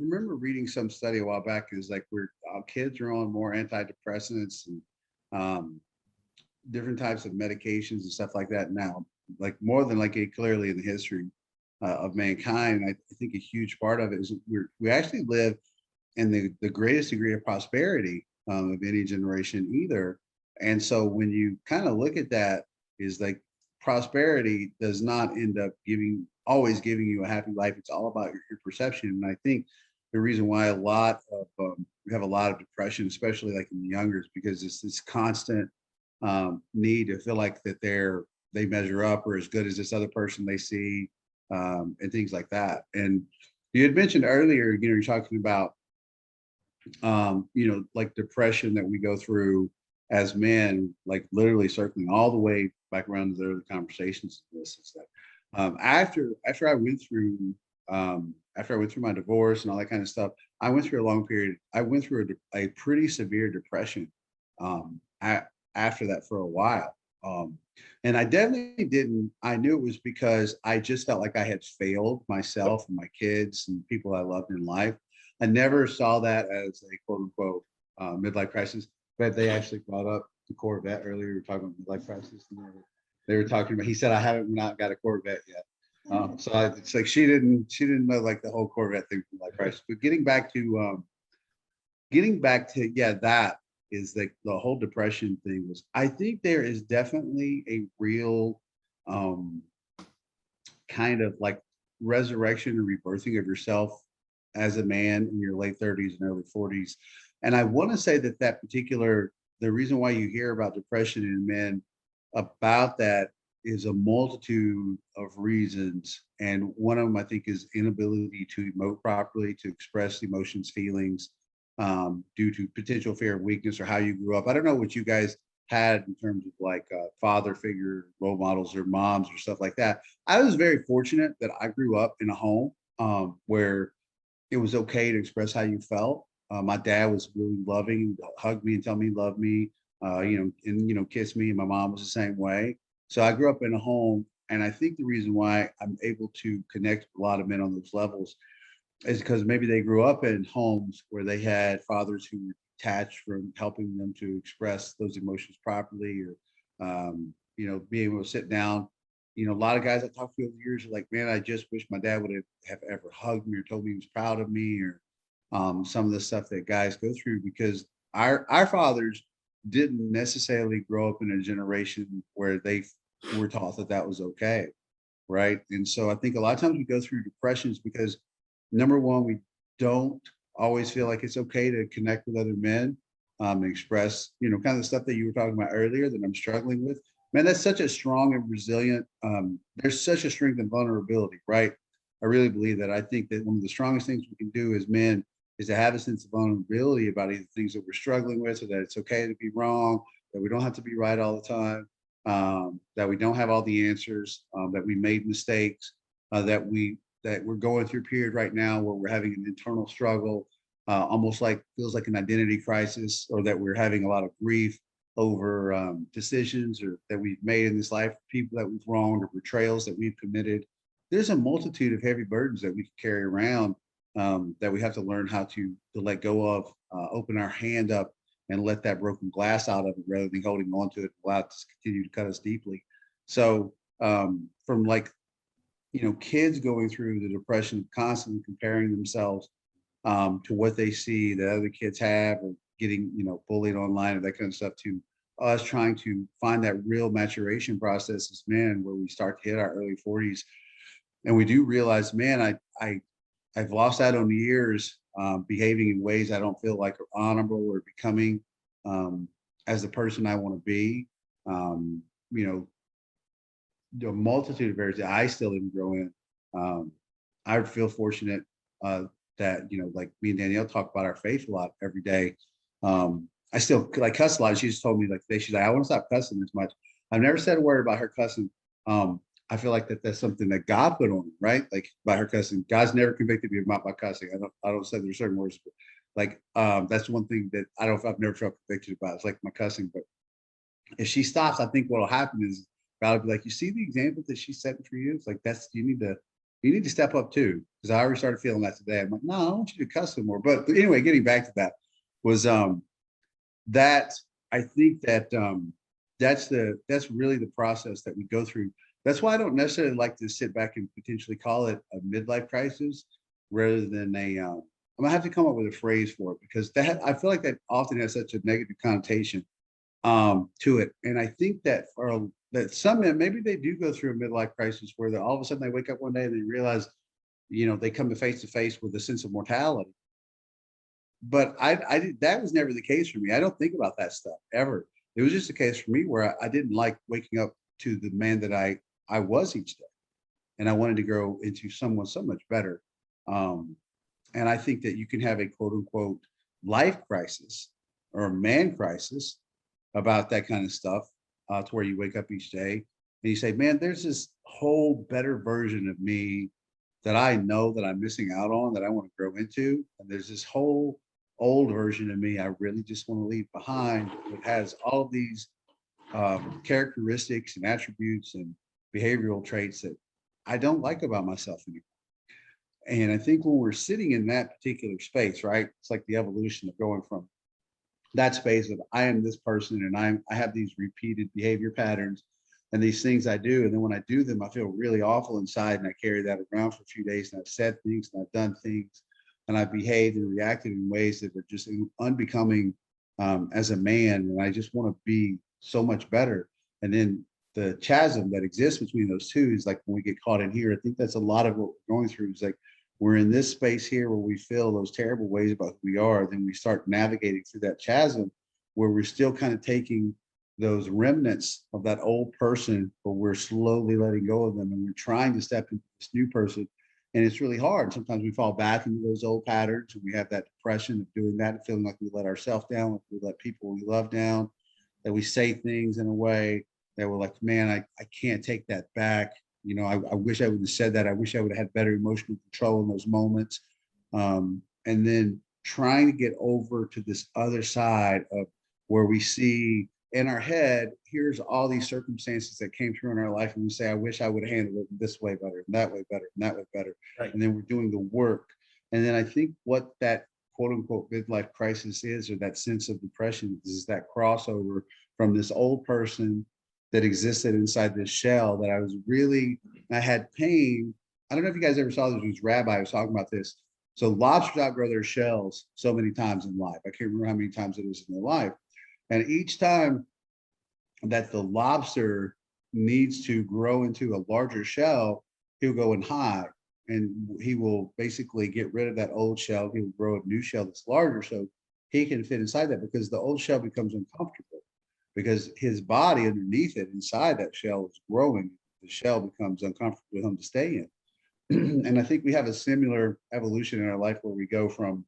remember reading some study a while back. Is like we're kids are on more antidepressants and um, different types of medications and stuff like that now, like more than like it clearly in the history of mankind. And I think a huge part of it is we actually live in the greatest degree of prosperity of any generation either. And so when you kind of look at that, is like prosperity does not end up giving always giving you a happy life. It's all about your perception. And I think the reason why a lot of we have a lot of depression, especially like in the younger, is because it's this constant need to feel like that they measure up or as good as this other person they see, and things like that. And you had mentioned earlier, you're talking about like depression that we go through as men, like literally circling all the way back around to the early conversations of this. Is that after I went through after I went through my divorce and all that kind of stuff, I went through a long period. I went through a pretty severe depression after that for a while. And I definitely didn't, I knew it was because I just felt like I had failed myself and my kids and people I loved in life. I never saw that as a quote unquote midlife crisis, but they actually brought up the Corvette earlier. We were talking about midlife crisis. And they were talking about, he said, I haven't not got a Corvette yet. It's like she didn't know like the whole Corvette thing from midlife crisis. But getting back to, yeah, that is like the whole depression thing was, I think there is definitely a real kind of like resurrection and rebirthing of yourself as a man in your late 30s and early 40s. And I want to say that the reason why you hear about depression in men about that is a multitude of reasons. And one of them, I think, is inability to emote properly, to express emotions, feelings, due to potential fear of weakness or how you grew up. I don't know what you guys had in terms of like father figure role models or moms or stuff like that. I was very fortunate that I grew up in a home where it was okay to express how you felt. My dad was really loving, hugged me and tell me he loved me, kiss me. And my mom was the same way. So I grew up in a home, and I think the reason why I'm able to connect with a lot of men on those levels is because maybe they grew up in homes where they had fathers who were detached from helping them to express those emotions properly, or being able to sit down. A lot of guys I talked to over the years are like, man, I just wish my dad would have ever hugged me or told me he was proud of me, or some of the stuff that guys go through, because our fathers didn't necessarily grow up in a generation where they were taught that that was okay, right? And so I think a lot of times we go through depressions because, number one, we don't always feel like it's okay to connect with other men, and express, kind of the stuff that you were talking about earlier that I'm struggling with. Man, that's such a strong and resilient. There's such a strength and vulnerability, right? I really believe that. I think that one of the strongest things we can do as men is to have a sense of vulnerability about either things that we're struggling with, or that it's okay to be wrong, that we don't have to be right all the time, that we don't have all the answers, that we made mistakes, that we're going through a period right now where we're having an internal struggle, almost like feels like an identity crisis, or that we're having a lot of grief over decisions or that we've made in this life, people that we've wronged, or betrayals that we've committed. There's a multitude of heavy burdens that we can carry around, that we have to learn how to let go of, open our hand up and let that broken glass out of it, rather than holding on to it, allow it to continue to cut us deeply. So from like, kids going through the depression, constantly comparing themselves to what they see that other kids have, or getting, bullied online or that kind of stuff, to us trying to find that real maturation process as men, where we start to hit our early 40s. And we do realize, man, I've lost out on years, behaving in ways I don't feel like are honorable, or becoming as the person I want to be. You know, the multitude of areas that I still didn't grow in. I feel fortunate that, like me and Danielle talk about our faith a lot every day. I still like cuss a lot. She just told me like today, she's like, I want to stop cussing as much. I've never said a word about her cussing. I feel like that's something that God put on me, right? Like by her cussing. God's never convicted me about my cussing. I don't say there's certain words, but like that's one thing that I've never felt convicted about. It's like my cussing. But if she stops, I think what'll happen is God will be like, you see the example that she's setting for you? It's like, you need to you need to step up too. Because I already started feeling that today. I'm like, no, I want you to cuss some more. But anyway, getting back to that was that I think that that's really the process that we go through. That's why I don't necessarily like to sit back and potentially call it a midlife crisis rather than a I'm gonna have to come up with a phrase for it because that I feel like that often has such a negative connotation to it. And I think that for that some men maybe they do go through a midlife crisis where they, all of a sudden they wake up one day and they realize, they come to face with a sense of mortality. But that was never the case for me. I don't think about that stuff ever. It was just a case for me where I didn't like waking up to the man that I was each day, and I wanted to grow into someone so much better. And I think that you can have a quote unquote life crisis or a man crisis about that kind of stuff, to where you wake up each day and you say, man, there's this whole better version of me that I know that I'm missing out on that I want to grow into. And there's this whole old version of me I really just want to leave behind. It has all of these characteristics and attributes and behavioral traits that I don't like about myself anymore. And I think when we're sitting in that particular space, right, it's like the evolution of going from that space of I am this person and I have these repeated behavior patterns and these things I do. And then when I do them, I feel really awful inside and I carry that around for a few days and I've said things and I've done things and I've behaved and reacted in ways that were just unbecoming as a man. And I just want to be so much better. And then the chasm that exists between those two is like when we get caught in here, I think that's a lot of what we're going through is like, we're in this space here where we feel those terrible ways about who we are. Then we start navigating through that chasm where we're still kind of taking those remnants of that old person, but we're slowly letting go of them and we're trying to step into this new person. And it's really hard. Sometimes we fall back into those old patterns and we have that depression of doing that and feeling like we let ourselves down, like we let people we love down, that we say things in a way that we're like, man, I can't take that back. I wish I would have said that. I wish I would have had better emotional control in those moments. And then trying to get over to this other side of where we see in our head, here's all these circumstances that came through in our life. And we say, I wish I would have handled it this way better, and that way better, and that way better. Right. And then we're doing the work. And then I think what that quote unquote midlife crisis is, or that sense of depression is that crossover from this old person that existed inside this shell that I had pain. I don't know if you guys ever saw this rabbi was talking about this. So lobsters outgrow their shells so many times in life. I can't remember how many times it is in their life. And each time that the lobster needs to grow into a larger shell, he'll go and hide. And he will basically get rid of that old shell. He will grow a new shell that's larger so he can fit inside that because the old shell becomes uncomfortable. Because his body underneath it, inside that shell is growing. The shell becomes uncomfortable for him to stay in. And I think we have a similar evolution in our life where we go from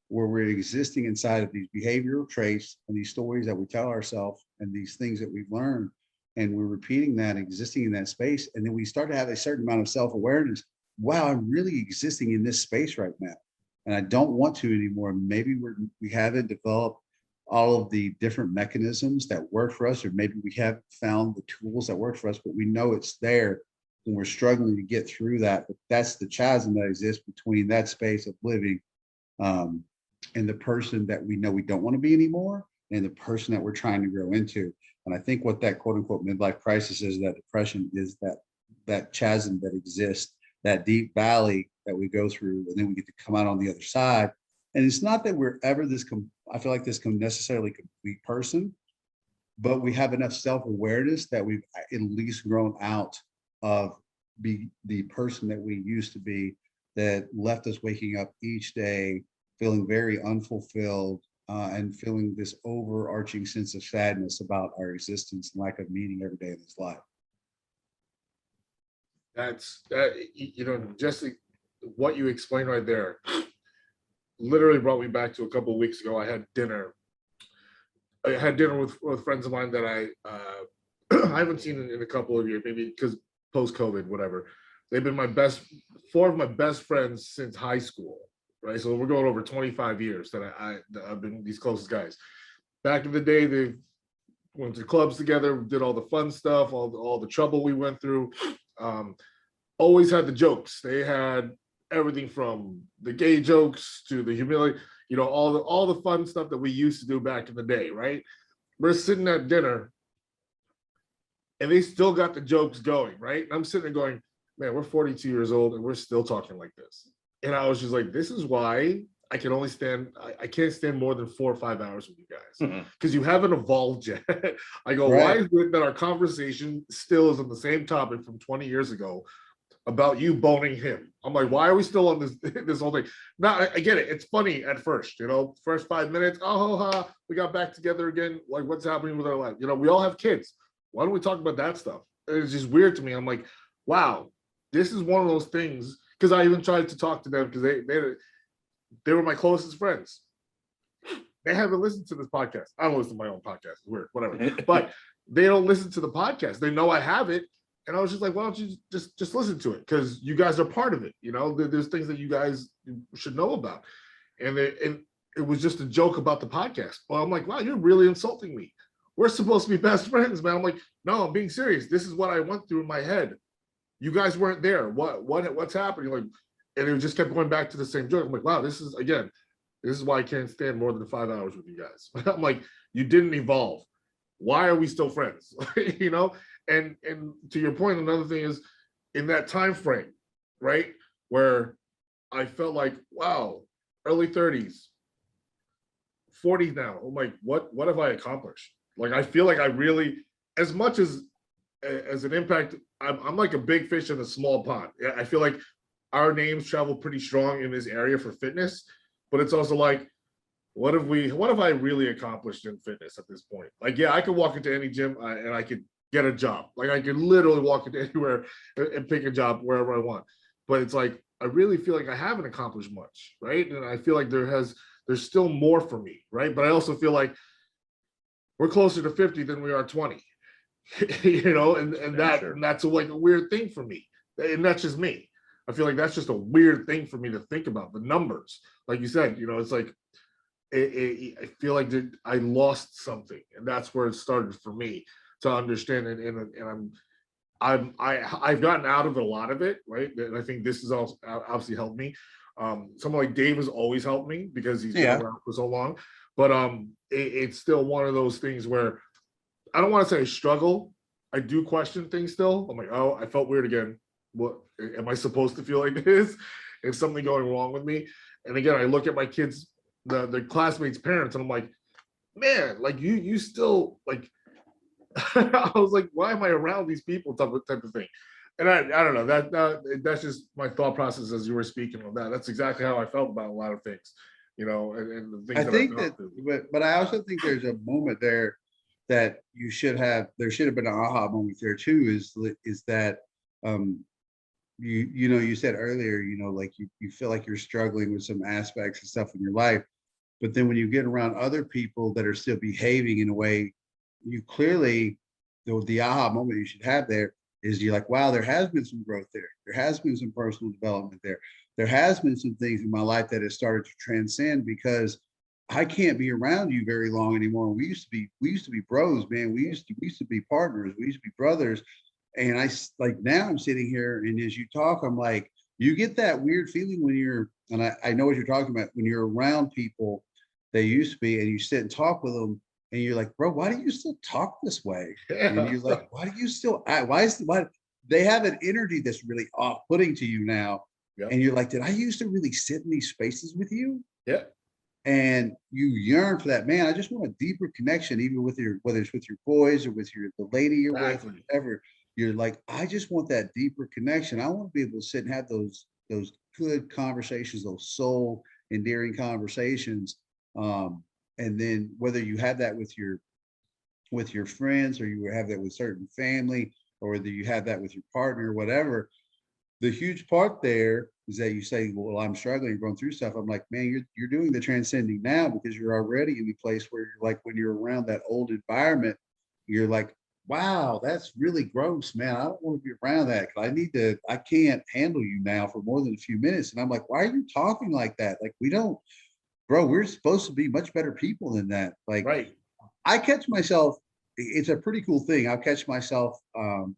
where we're existing inside of these behavioral traits and these stories that we tell ourselves and these things that we've learned. And we're repeating that, existing in that space. And then we start to have a certain amount of self-awareness. Wow, I'm really existing in this space right now. And I don't want to anymore. Maybe we haven't developed all of the different mechanisms that work for us, or maybe we haven't found the tools that work for us, but we know it's there and we're struggling to get through that. But that's the chasm that exists between that space of living and the person that we know we don't want to be anymore and the person that we're trying to grow into. And I think what that quote unquote midlife crisis is, that depression is that chasm that exists, that deep valley that we go through, and then we get to come out on the other side. And it's not that we're ever I feel like this necessarily complete person, but we have enough self-awareness that we've at least grown out of the person that we used to be, that left us waking up each day feeling very unfulfilled and feeling this overarching sense of sadness about our existence and lack of meaning every day in this life. That's just what you explained right there literally brought me back to a couple of weeks ago. I had dinner with friends of mine that I haven't seen in a couple of years, maybe because post-COVID, whatever. They've been four of my best friends since high school, right? So we're going over 25 years that I've been these closest guys. Back in the day, they went to clubs together, did all the fun stuff, all the trouble we went through. always had the jokes. They had everything from the gay jokes to the humility, all the fun stuff that we used to do back in the day, right? We're sitting at dinner and they still got the jokes going, right? And I'm sitting there going, man, we're 42 years old and we're still talking like this. And I was just like, this is why I can only stand, I can't stand more than 4 or 5 hours with you guys because you haven't evolved yet. I go, why is it that our conversation still is on the same topic from 20 years ago about you boning him? I'm like, why are we still on this whole thing? Now, I get it. It's funny at first, first 5 minutes. Oh, we got back together again. Like, what's happening with our life? We all have kids. Why don't we talk about that stuff? It's just weird to me. I'm like, wow, this is one of those things. Because I even tried to talk to them because they were my closest friends. They haven't listened to this podcast. I don't listen to my own podcast. It's weird, whatever. But they don't listen to the podcast. They know I have it. And I was just like, why don't you just listen to it? Because you guys are part of it. There's things that you guys should know about. And it was just a joke about the podcast. Well, I'm like, wow, you're really insulting me. We're supposed to be best friends, man. I'm like, no, I'm being serious. This is what I went through in my head. You guys weren't there. What's happening? Like, and it just kept going back to the same joke. I'm like, wow, this is why I can't stand more than 5 hours with you guys. I'm like, you didn't evolve. Why are we still friends? And to your point, another thing is in that time frame, right, where I felt like, wow, early 30s, 40s now. I'm like, what have I accomplished? Like, I feel like I really, as much as an impact, I'm like a big fish in a small pond. I feel like our names travel pretty strong in this area for fitness, but it's also like, what have I really accomplished in fitness at this point? Like, yeah, I could walk into any gym and I could get a job. Like, I could literally walk into anywhere and pick a job wherever I want. But it's like, I really feel like I haven't accomplished much, right? And I feel like there's still more for me, right? But I also feel like we're closer to 50 than we are 20. And that's like a weird thing for me. And that's just me. I feel like that's just a weird thing for me to think about. The numbers, like you said, it's like, I feel like I lost something, and that's where it started for me to understand it. And I've gotten out of a lot of it, right? And I think this has also obviously helped me. Someone like Dave has always helped me because he's been around for so long. But it's still one of those things where I don't want to say I struggle. I do question things still. I'm like, oh, I felt weird again. What am I supposed to feel like this? Is something going wrong with me? And again, I look at my kids, the classmates' parents, and I'm like, man, like you still like. I was like, why am I around these people? Type of thing. And I don't know, that's just my thought process as you were speaking on that. That's exactly how I felt about a lot of things, and the things I that think I've that, but I also think there's a moment there that there should have been an aha moment there too. Is that you said earlier, like you feel like you're struggling with some aspects and stuff in your life, but then when you get around other people that are still behaving in a way, you clearly, the aha moment you should have there is you're like, wow, there has been some growth there. There has been some personal development there. There has been some things in my life that has started to transcend because I can't be around you very long anymore. We used to be bros, man. We used to be partners. We used to be brothers. And like now I'm sitting here and as you talk, I'm like, you get that weird feeling when and I know what you're talking about, when you're around people they used to be and you sit and talk with them and you're like, bro, why do you still talk this way? And you're like, why do you still act? Why they have an energy that's really off-putting to you now? Yep. And you're like, did I used to really sit in these spaces with you? Yeah. And you yearn for that, man. I just want a deeper connection, even with whether it's with your boys or with the lady you're with, whatever. You're like, I just want that deeper connection. I want to be able to sit and have those good conversations, those soul endearing conversations. And then whether you have that with your friends or you have that with certain family or whether you have that with your partner or whatever, the huge part there is that you say, well, I'm struggling, going through stuff. I'm like, man, you're doing the transcending now because you're already in a place where you're like, when you're around that old environment, you're like, wow, that's really gross, man. I don't want to be around that because I can't handle you now for more than a few minutes. And I'm like, why are you talking like that? Like, bro, we're supposed to be much better people than that. Like, right. I catch myself, it's a pretty cool thing. I'll catch myself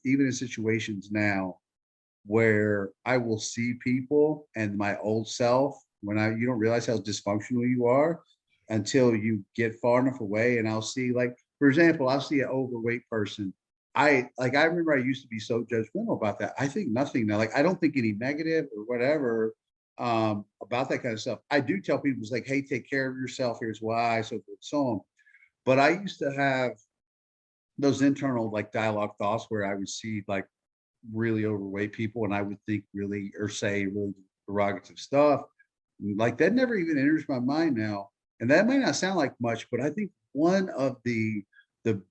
even in situations now where I will see people and my old self when you don't realize how dysfunctional you are until you get far enough away. And I'll see, like, for example, I'll see an overweight person. I remember I used to be so judgmental about that. I think nothing now. Like, I don't think any negative or whatever about that kind of stuff. I do tell people, it's like, hey, take care of yourself. Here's why, so forth, so on. But I used to have those internal like dialogue thoughts where I would see like really overweight people and I would think really or say really derogative stuff. Like that never even enters my mind now. And that may not sound like much, but I think one of the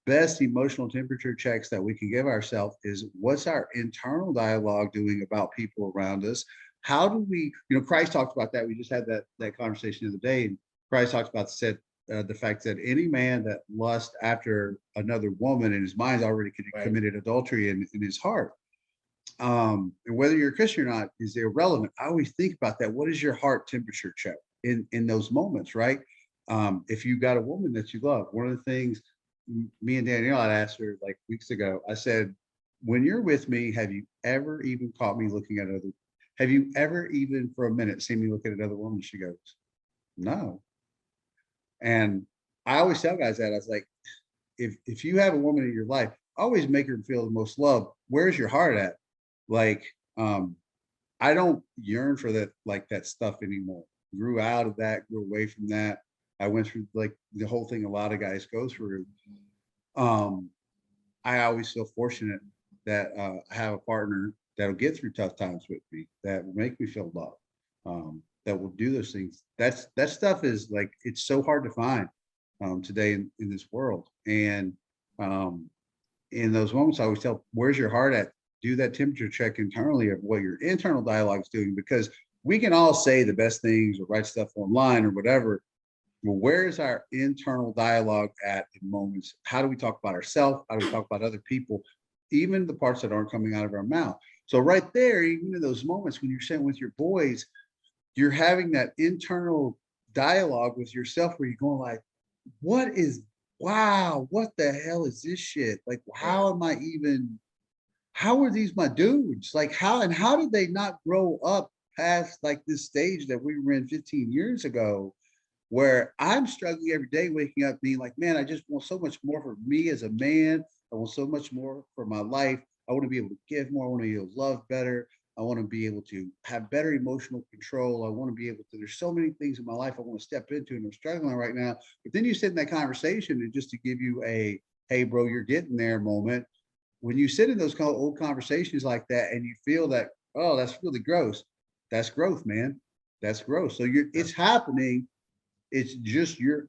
best emotional temperature checks that we can give ourselves is what's our internal dialogue doing about people around us? How do we, Christ talked about that. We just had that conversation the other day. And Christ talks about the fact that any man that lusts after another woman in his mind already committed adultery in his heart. And whether you're a Christian or not is irrelevant. I always think about that. What is your heart temperature check in those moments, right? If you got a woman that you love, one of the things me and Danielle, I asked her like weeks ago, I said, when you're with me, have you ever even caught me looking at have you ever even for a minute seen me look at another woman? She goes, no. And I always tell guys that I was like, if you have a woman in your life, always make her feel the most loved. Where's your heart at? Like, I don't yearn for that stuff anymore. Grew out of that, grew away from that. I went through like the whole thing a lot of guys go through. I always feel fortunate that I have a partner that'll get through tough times with me, that will make me feel loved, that will do those things. That stuff is like, it's so hard to find today in this world. And in those moments, I always tell, where's your heart at? Do that temperature check internally of what your internal dialogue is doing, because we can all say the best things or write stuff online or whatever. Well, where is our internal dialogue at in moments? How do we talk about ourselves? How do we talk about other people? Even the parts that aren't coming out of our mouth. So right there, even in those moments when you're sitting with your boys, you're having that internal dialogue with yourself where you're going like, wow, what the hell is this shit? Like, how are these my dudes? Like, how did they not grow up past like this stage that we were in 15 years ago, where I'm struggling every day, waking up being like, man, I just want so much more for me as a man. I want so much more for my life. I want to be able to give more. I want to be able to love better. I want to be able to have better emotional control. I want to be able to, there's so many things in my life I want to step into and I'm struggling right now. But then you sit in that conversation and just to give you a, hey bro, you're getting there moment. When you sit in those old conversations like that and you feel that, oh, that's really gross. That's growth, man. That's growth. So it's happening. It's just you're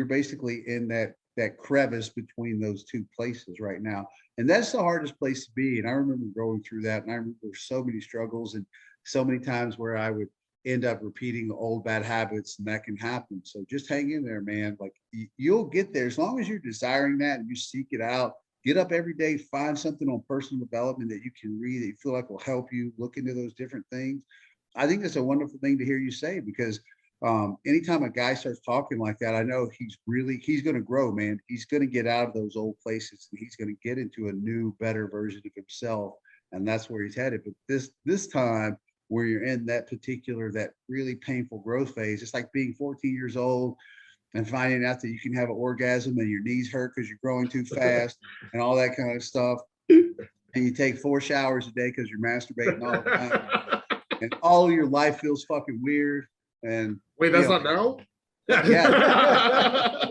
basically in that crevice between those two places right now. And that's the hardest place to be. And I remember going through that. And I remember so many struggles and so many times where I would end up repeating the old bad habits, and that can happen. So just hang in there, man. Like you'll get there as long as you're desiring that and you seek it out. Get up every day, find something on personal development that you can read that you feel like will help you look into those different things. I think that's a wonderful thing to hear you say, because anytime a guy starts talking like that, I know he's going to grow, man. He's going to get out of those old places and he's going to get into a new, better version of himself. And that's where he's headed. But this time where you're in that really painful growth phase, it's like being 14 years old and finding out that you can have an orgasm and your knees hurt because you're growing too fast and all that kind of stuff. And you take 4 showers a day because you're masturbating all the time. And all of your life feels fucking weird. And wait, that's not now? Yeah.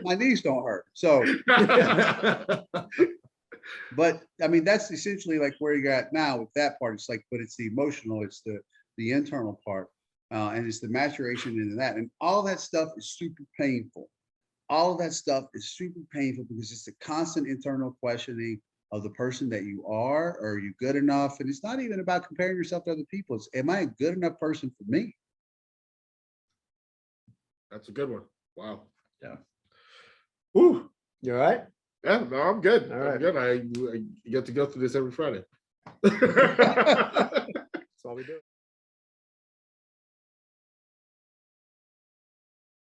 My knees don't hurt. So, but I mean, that's essentially like where you're at now with that part. It's like, but it's the emotional, it's the internal part, and it's the maturation into that. And all that stuff is super painful. All of that stuff is super painful because it's a constant internal questioning of the person that you are you good enough? And it's not even about comparing yourself to other people. It's, am I a good enough person for me? That's a good one. Wow. Yeah. Woo. You all right? Yeah, no, I'm good. All right. I'm good. I get to go through this every Friday. That's all we do.